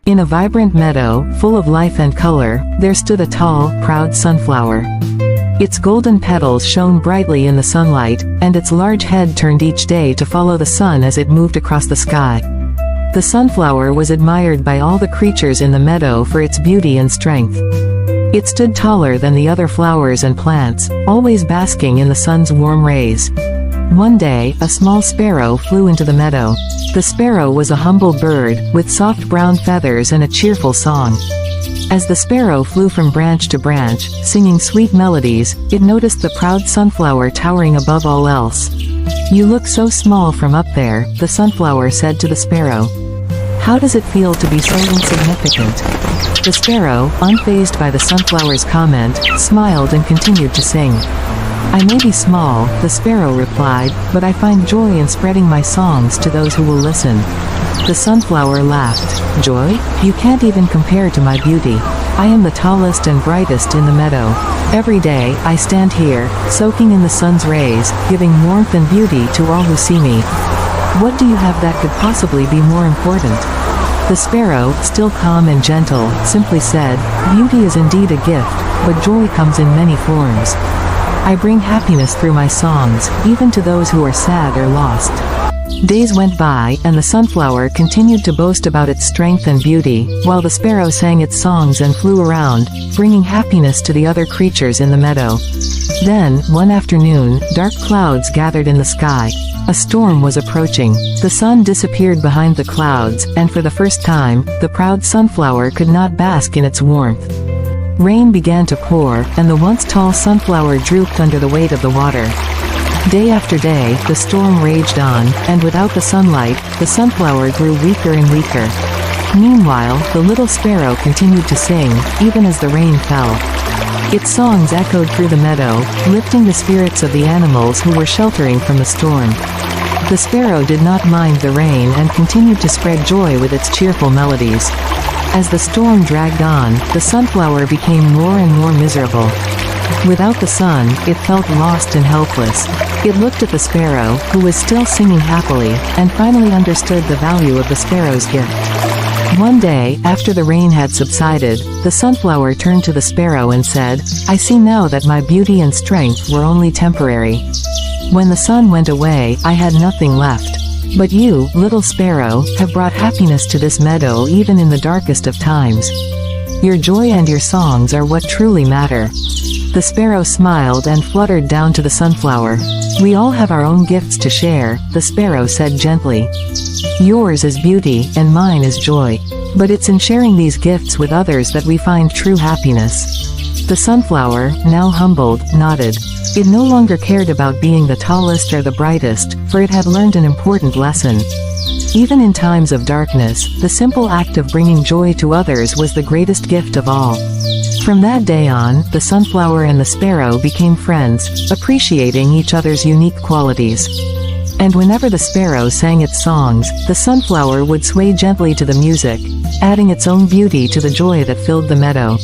In a vibrant meadow, full of life and color, there stood a tall, proud sunflower. Its golden petals shone brightly in the sunlight, and its large head turned each day to follow the sun as it moved across the sky. The sunflower was admired by all the creatures in the meadow for its beauty and strength. It stood taller than the other flowers and plants, always basking in the sun's warm rays. One day, a small sparrow flew into the meadow. The sparrow was a humble bird, with soft brown feathers and a cheerful song. As the sparrow flew from branch to branch, singing sweet melodies, it noticed the proud sunflower towering above all else. "You look so small from up there," the sunflower said to the sparrow. "How does it feel to be so insignificant?" The sparrow, unfazed by the sunflower's comment, smiled and continued to sing. "I may be small," the sparrow replied, "but I find joy in spreading my songs to those who will listen." The sunflower laughed. "Joy? You can't even compare to my beauty. I am the tallest and brightest in the meadow. Every day, I stand here, soaking in the sun's rays, giving warmth and beauty to all who see me. What do you have that could possibly be more important?" The sparrow, still calm and gentle, simply said, "Beauty is indeed a gift, but joy comes in many forms. I bring happiness through my songs, even to those who are sad or lost." Days went by, and the sunflower continued to boast about its strength and beauty, while the sparrow sang its songs and flew around, bringing happiness to the other creatures in the meadow. Then, one afternoon, dark clouds gathered in the sky. A storm was approaching. The sun disappeared behind the clouds, and for the first time, the proud sunflower could not bask in its warmth. Rain began to pour, and the once tall sunflower drooped under the weight of the water. Day after day, the storm raged on, and without the sunlight, the sunflower grew weaker and weaker. Meanwhile, the little sparrow continued to sing, even as the rain fell. Its songs echoed through the meadow, lifting the spirits of the animals who were sheltering from the storm. The sparrow did not mind the rain and continued to spread joy with its cheerful melodies. As the storm dragged on, the sunflower became more and more miserable. Without the sun, it felt lost and helpless. It looked at the sparrow, who was still singing happily, and finally understood the value of the sparrow's gift. One day, after the rain had subsided, the sunflower turned to the sparrow and said, "I see now that my beauty and strength were only temporary. When the sun went away, I had nothing left. But you, little sparrow, have brought happiness to this meadow even in the darkest of times. Your joy and your songs are what truly matter." The sparrow smiled and fluttered down to the sunflower. "We all have our own gifts to share," the sparrow said gently. "Yours is beauty, and mine is joy. But it's in sharing these gifts with others that we find true happiness." The sunflower, now humbled, nodded. It no longer cared about being the tallest or the brightest, for it had learned an important lesson. Even in times of darkness, the simple act of bringing joy to others was the greatest gift of all. From that day on, the sunflower and the sparrow became friends, appreciating each other's unique qualities. And whenever the sparrow sang its songs, the sunflower would sway gently to the music, adding its own beauty to the joy that filled the meadow.